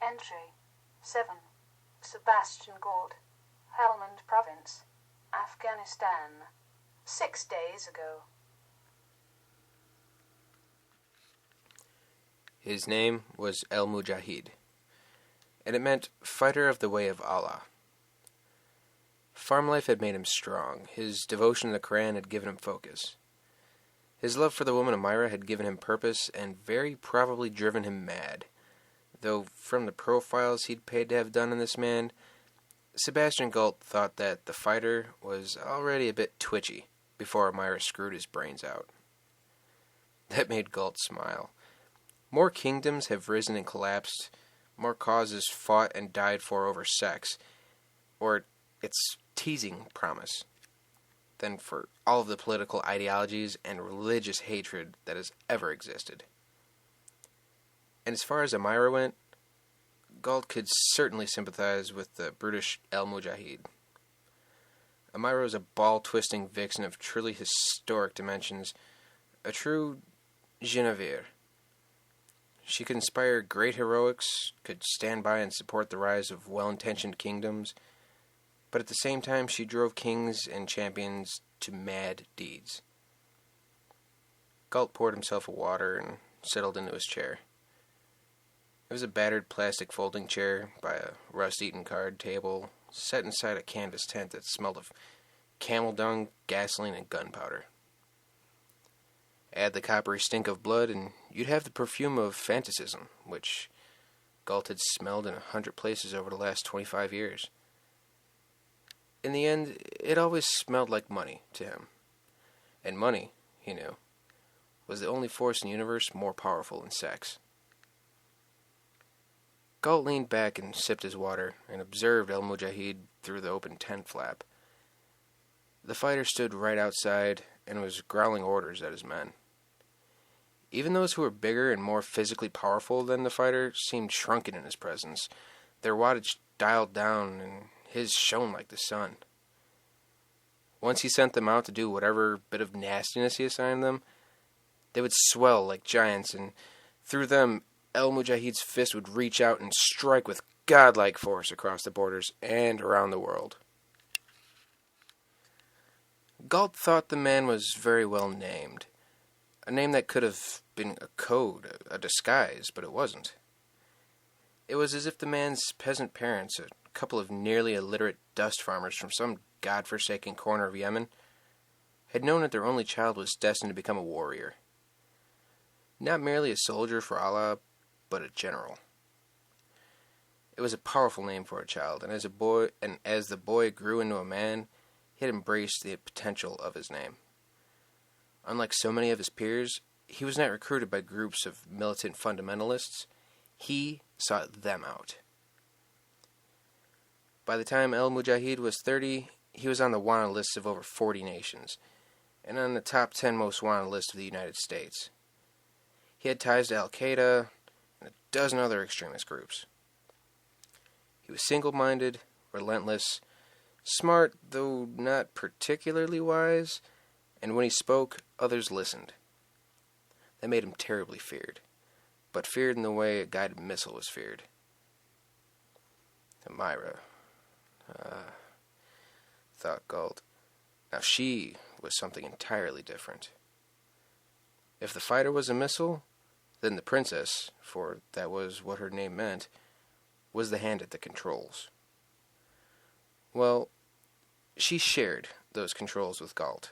Entry 7. Sebastian Gault, Helmand Province, Afghanistan, 6 days ago. His name was Mujahid, and it meant fighter of the way of Allah. Farm life had made him strong. His devotion to the Quran had given him focus. His love for the woman Amira had given him purpose and very probably driven him mad. Though from the profiles he'd paid to have done on this man, Sebastian Gault thought that the fighter was already a bit twitchy before Amira screwed his brains out. That made Gault smile. More kingdoms have risen and collapsed, more causes fought and died for over sex, or its teasing promise, than for all of the political ideologies and religious hatred that has ever existed. And as far as Amira went, Gault could certainly sympathize with the brutish Mujahid. Amira was a ball-twisting vixen of truly historic dimensions, a true Genevieve. She could inspire great heroics, could stand by and support the rise of well-intentioned kingdoms, but at the same time she drove kings and champions to mad deeds. Gault poured himself a water and settled into his chair. It was a battered plastic folding chair by a rust-eaten card table, set inside a canvas tent that smelled of camel dung, gasoline, and gunpowder. Add the coppery stink of blood, and you'd have the perfume of fanaticism, which Gault had smelled in 100 places over the last 25 years. In the end, it always smelled like money to him. And money, he knew, was the only force in the universe more powerful than sex. Gault leaned back and sipped his water and observed Mujahid through the open tent flap. The fighter stood right outside and was growling orders at his men. Even those who were bigger and more physically powerful than the fighter seemed shrunken in his presence. Their wattage dialed down and his shone like the sun. Once he sent them out to do whatever bit of nastiness he assigned them, they would swell like giants, and through them Mujahid's fist would reach out and strike with godlike force across the borders and around the world. Gault thought the man was very well named. A name that could have been a code, a disguise, but it wasn't. It was as if the man's peasant parents, a couple of nearly illiterate dust farmers from some godforsaken corner of Yemen, had known that their only child was destined to become a warrior. Not merely a soldier for Allah, but a general. It was a powerful name for a child, and as the boy grew into a man, he had embraced the potential of his name. Unlike so many of his peers, he was not recruited by groups of militant fundamentalists. He sought them out. By the time Mujahid was 30, he was on the wanted lists of over 40 nations, and on the top 10 most wanted list of the United States. He had ties to Al-Qaeda and a dozen other extremist groups. He was single-minded, relentless, smart, though not particularly wise, and when he spoke, others listened. That made him terribly feared, but feared in the way a guided missile was feared. Amira, thought Gault. Now she was something entirely different. If the fighter was a missile, then the princess, for that was what her name meant, was the hand at the controls. Well, she shared those controls with Gault.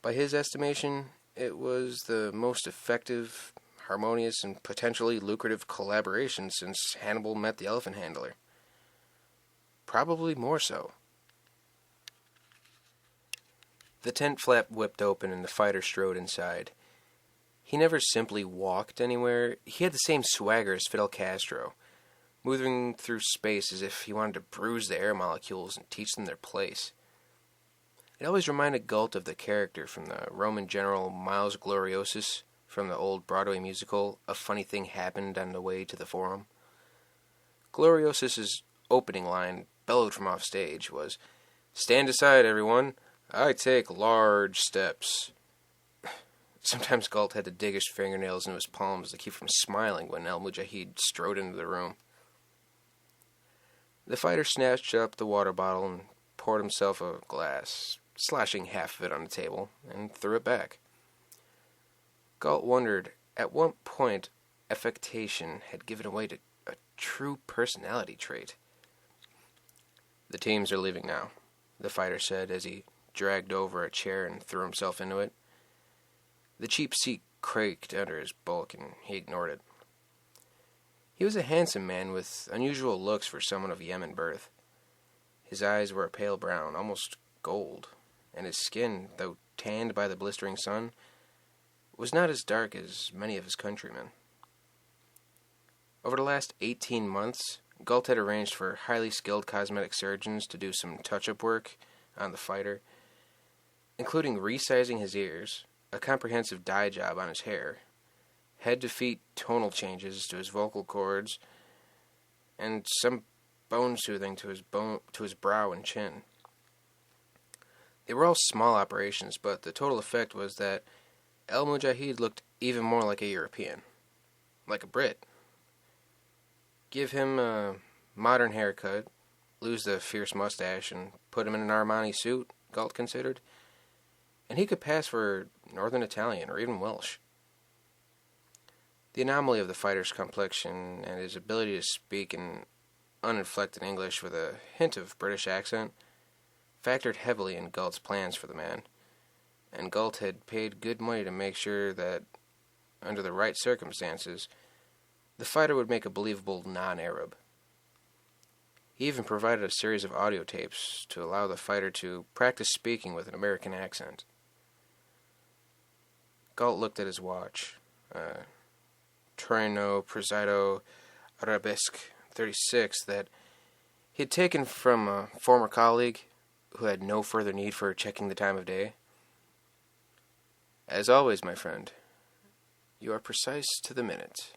By his estimation, it was the most effective, harmonious, and potentially lucrative collaboration since Hannibal met the elephant handler. Probably more so. The tent flap whipped open and the fighter strode inside. He never simply walked anywhere. He had the same swagger as Fidel Castro, moving through space as if he wanted to bruise the air molecules and teach them their place. It always reminded Gault of the character from the Roman general Miles Gloriosus from the old Broadway musical A Funny Thing Happened on the Way to the Forum. Gloriosus's opening line, bellowed from off stage, was, "Stand aside, everyone. I take large steps." Sometimes Gault had to dig his fingernails into his palms to keep from smiling when Mujahid strode into the room. The fighter snatched up the water bottle and poured himself a glass, sloshing half of it on the table, and threw it back. Gault wondered at what point affectation had given way to a true personality trait. "The teams are leaving now," the fighter said as he dragged over a chair and threw himself into it. The cheap seat creaked under his bulk, and he ignored it. He was a handsome man with unusual looks for someone of Yemen birth. His eyes were a pale brown, almost gold, and his skin, though tanned by the blistering sun, was not as dark as many of his countrymen. Over the last 18 months, Gault had arranged for highly skilled cosmetic surgeons to do some touch-up work on the fighter, including resizing his ears, a comprehensive dye job on his hair, head-to-feet tonal changes to his vocal cords, and some bone soothing to his brow and chin. They were all small operations, but the total effect was that Mujahid looked even more like a European, like a Brit. Give him a modern haircut, lose the fierce mustache, and put him in an Armani suit, Gault considered, and he could pass for Northern Italian or even Welsh. The anomaly of the fighter's complexion and his ability to speak in uninflected English with a hint of British accent factored heavily in Gault's plans for the man, and Gault had paid good money to make sure that, under the right circumstances, the fighter would make a believable non-Arab. He even provided a series of audio tapes to allow the fighter to practice speaking with an American accent. Gault looked at his watch. Torino Presidio Arabesque 36 that he had taken from a former colleague who had no further need for checking the time of day. "As always, my friend, you are precise to the minute."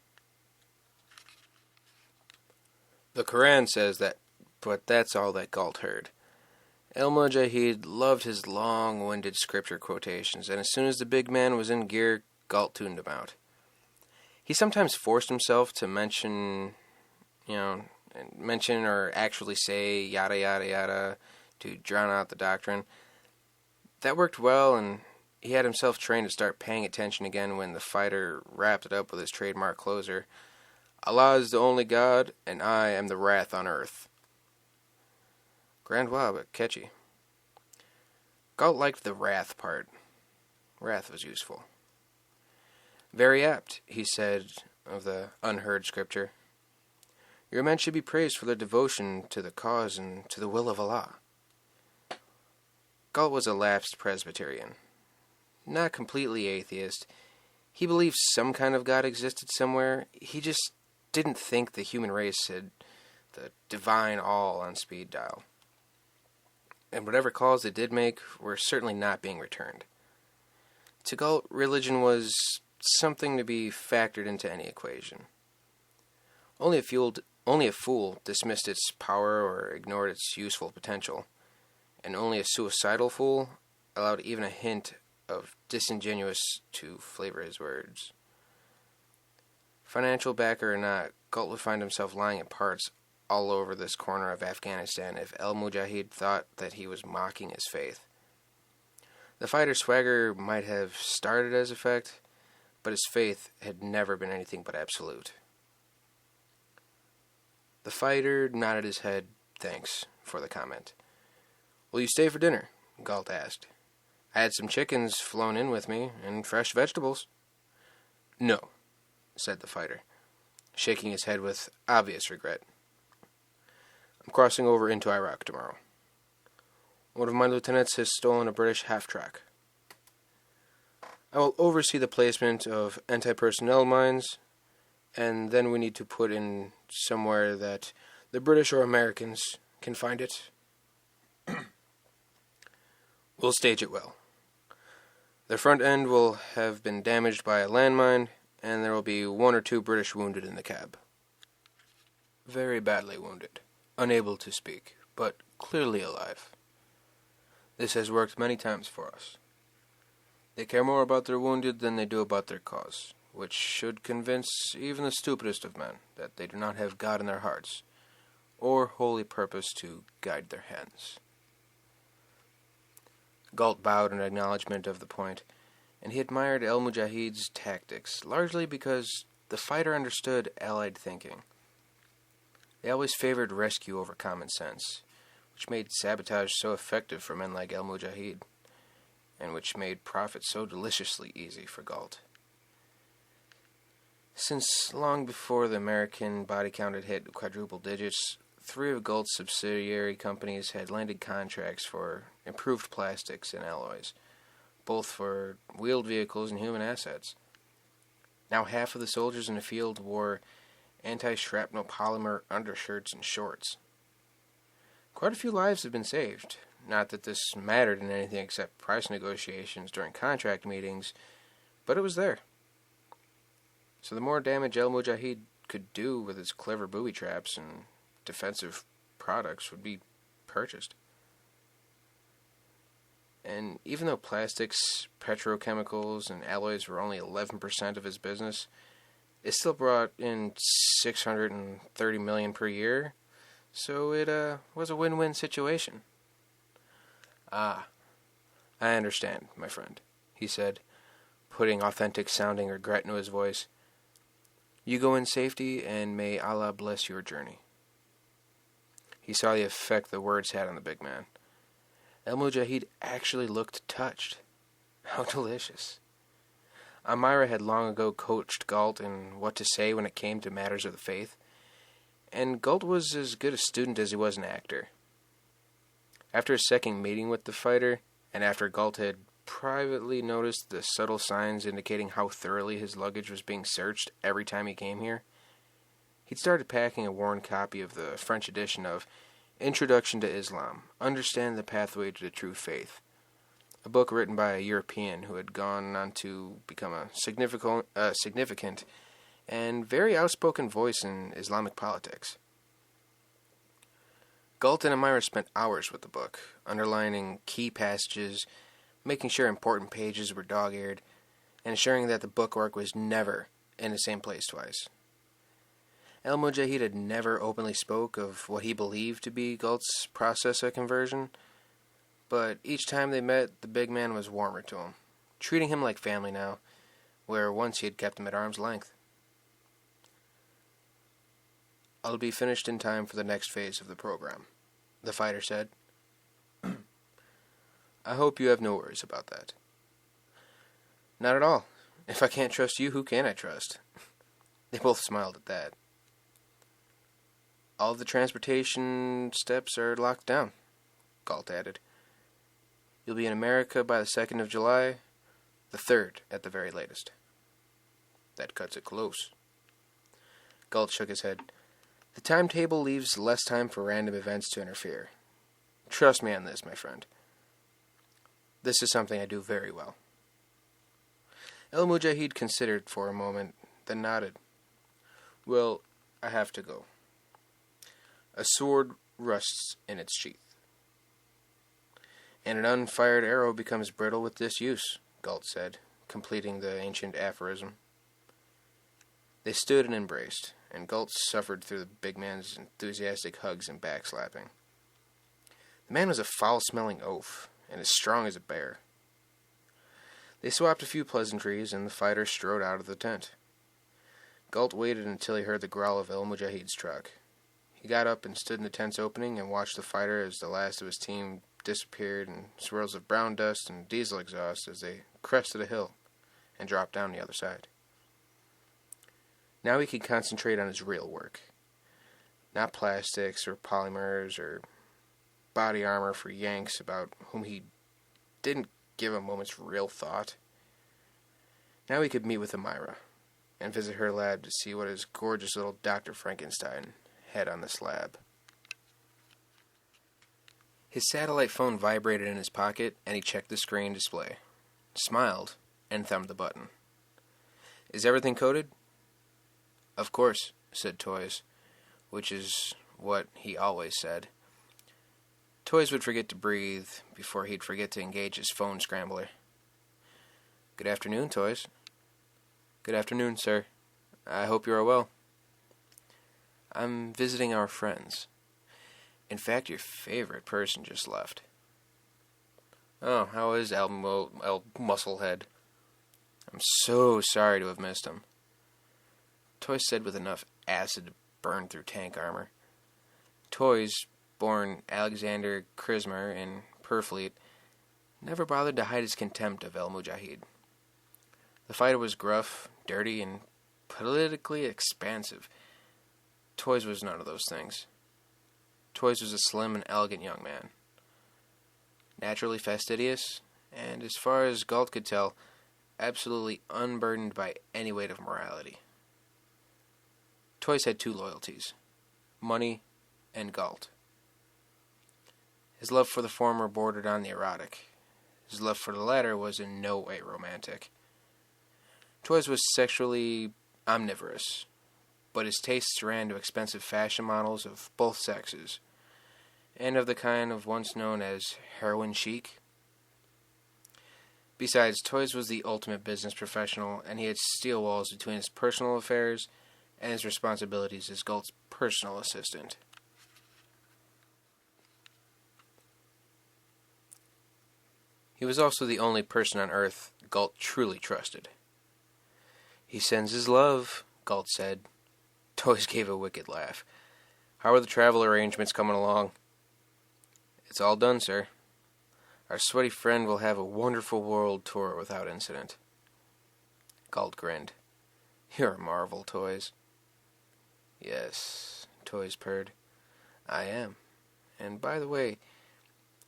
The Quran says that, but that's all that Gault heard. Mujahid loved his long-winded scripture quotations, and as soon as the big man was in gear, Gault tuned him out. He sometimes forced himself to mention or actually say yada yada yada to drown out the doctrine. That worked well, and he had himself trained to start paying attention again when the fighter wrapped it up with his trademark closer. "Allah is the only God, and I am the wrath on earth." Grand wow, but catchy. Gault liked the wrath part. Wrath was useful. "Very apt," he said of the unheard scripture. "Your men should be praised for their devotion to the cause and to the will of Allah." Gault was a lapsed Presbyterian. Not completely atheist. He believed some kind of God existed somewhere. He just didn't think the human race had the divine all on speed dial. And whatever calls they did make were certainly not being returned. To Gault, religion was something to be factored into any equation. Only a fool dismissed its power or ignored its useful potential, and only a suicidal fool allowed even a hint of disingenuous to flavor his words. Financial backer or not, Gault would find himself lying in parts all over this corner of Afghanistan if Mujahid thought that he was mocking his faith. The fighter's swagger might have started as a fact, but his faith had never been anything but absolute. The fighter nodded his head, thanks, for the comment. "Will you stay for dinner?" Gault asked. "I had some chickens flown in with me, and fresh vegetables." "No," said the fighter, shaking his head with obvious regret. "I'm crossing over into Iraq tomorrow. One of my lieutenants has stolen a British half-track. I will oversee the placement of anti-personnel mines, and then we need to put in somewhere that the British or Americans can find it. We'll stage it well. The front end will have been damaged by a landmine, and there will be 1 or 2 British wounded in the cab. Very badly wounded, unable to speak, but clearly alive. This has worked many times for us. They care more about their wounded than they do about their cause, which should convince even the stupidest of men that they do not have God in their hearts, or holy purpose to guide their hands. Gault bowed in acknowledgment of the point, and he admired Mujahid's tactics, largely because the fighter understood Allied thinking. They always favored rescue over common sense, which made sabotage so effective for men like Mujahid, and which made profit so deliciously easy for Gault. Since long before the American body count had hit quadruple digits, 3 of Gault's subsidiary companies had landed contracts for improved plastics and alloys, both for wheeled vehicles and human assets. Now half of the soldiers in the field wore anti-shrapnel polymer undershirts and shorts. Quite a few lives have been saved. Not that this mattered in anything except price negotiations during contract meetings, but it was there. So the more damage Mujahid could do with his clever booby traps and defensive products would be purchased. And even though plastics, petrochemicals, and alloys were only 11% of his business, it still brought in $630 million per year, so it was a win-win situation. Ah, I understand, my friend, he said, putting authentic-sounding regret into his voice. You go in safety, and may Allah bless your journey. He saw the effect the words had on the big man. Mujahid actually looked touched. How delicious. Amira had long ago coached Gault in what to say when it came to matters of the faith, and Gault was as good a student as he was an actor. After a second meeting with the fighter, and after Gault had privately noticed the subtle signs indicating how thoroughly his luggage was being searched every time he came here, he'd started packing a worn copy of the French edition of Introduction to Islam, Understand the Pathway to the True Faith, a book written by a European who had gone on to become a significant and very outspoken voice in Islamic politics. Gault and Amira spent hours with the book, underlining key passages, making sure important pages were dog-eared, and ensuring that the bookwork was never in the same place twice. Mujahid had never openly spoke of what he believed to be Gault's process of conversion, but each time they met, the big man was warmer to him, treating him like family now, where once he had kept him at arm's length. I'll be finished in time for the next phase of the program, the fighter said. I hope you have no worries about that. Not at all. If I can't trust you, who can I trust? They both smiled at that. All of the transportation steps are locked down, Gault added. You'll be in America by the 2nd of July, the 3rd at the very latest. That cuts it close. Gault shook his head. The timetable leaves less time for random events to interfere. Trust me on this, my friend. This is something I do very well. Mujahid considered for a moment, then nodded. Well, I have to go. A sword rusts in its sheath. And an unfired arrow becomes brittle with disuse, Gault said, completing the ancient aphorism. They stood and embraced, and Gault suffered through the big man's enthusiastic hugs and backslapping. The man was a foul-smelling oaf, and as strong as a bear. They swapped a few pleasantries, and the fighter strode out of the tent. Gault waited until he heard the growl of Mujahid's truck. He got up and stood in the tent's opening and watched the fighter as the last of his team disappeared in swirls of brown dust and diesel exhaust as they crested a hill and dropped down the other side. Now he could concentrate on his real work. Not plastics or polymers or body armor for Yanks about whom he didn't give a moment's real thought. Now he could meet with Amira and visit her lab to see what his gorgeous little Dr. Frankenstein had on the slab. His satellite phone vibrated in his pocket, and he checked the screen display, smiled, and thumbed the button. Is everything coded? Of course, said Toys, which is what he always said. Toys would forget to breathe before he'd forget to engage his phone scrambler. Good afternoon, Toys. Good afternoon, sir. I hope you are well. I'm visiting our friends. In fact, your favorite person just left. Oh, how is El Musclehead? I'm so sorry to have missed him. Toys said with enough acid to burn through tank armor. Toys, born Alexander Krismer in Purfleet, never bothered to hide his contempt of El Mujahid. The fighter was gruff, dirty, and politically expansive. Toys was none of those things. Toys was a slim and elegant young man. Naturally fastidious, and as far as Gault could tell, absolutely unburdened by any weight of morality. Toys had two loyalties: money and Gault. His love for the former bordered on the erotic. His love for the latter was in no way romantic. Toys was sexually omnivorous, but his tastes ran to expensive fashion models of both sexes, and of the kind of once known as heroin chic. Besides, Toys was the ultimate business professional, and he had steel walls between his personal affairs and his responsibilities as Gault's personal assistant. He was also the only person on Earth Gault truly trusted. He sends his love, Gault said. Toys gave a wicked laugh. How are the travel arrangements coming along? It's all done, sir. Our sweaty friend will have a wonderful world tour without incident. Gault grinned. You're a marvel, Toys. Yes, Toys purred. I am. And by the way,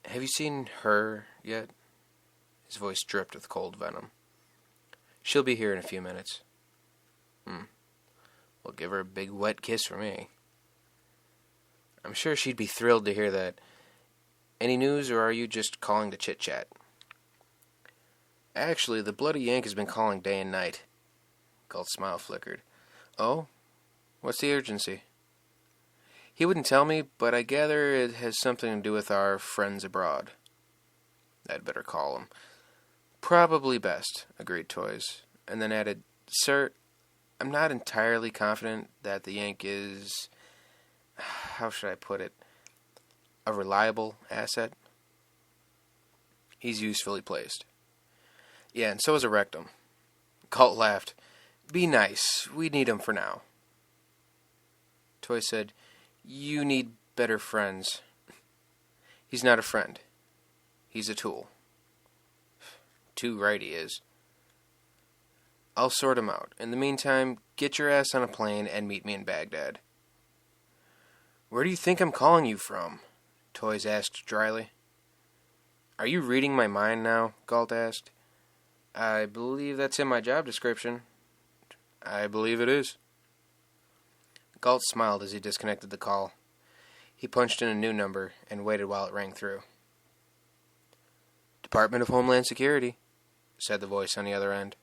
have you seen her yet? His voice dripped with cold venom. She'll be here in a few minutes. Well, give her a big wet kiss for me. I'm sure she'd be thrilled to hear that. Any news, or are you just calling to chit-chat? Actually, the bloody Yank has been calling day and night. Gault's smile flickered. Oh? What's the urgency? He wouldn't tell me, but I gather it has something to do with our friends abroad. I'd better call him. Probably best, agreed Toys, and then added, Sir, I'm not entirely confident that the Yank is, how should I put it, a reliable asset. He's usefully placed. Yeah, and so is a rectum. Gault laughed. Be nice. We need him for now. Toy said, You need better friends. He's not a friend. He's a tool. Too right he is. I'll sort him out. In the meantime, get your ass on a plane and meet me in Baghdad. Where do you think I'm calling you from? Toys asked dryly. Are you reading my mind now? Gault asked. I believe that's in my job description. I believe it is. Gault smiled as he disconnected the call. He punched in a new number and waited while it rang through. Department of Homeland Security, said the voice on the other end.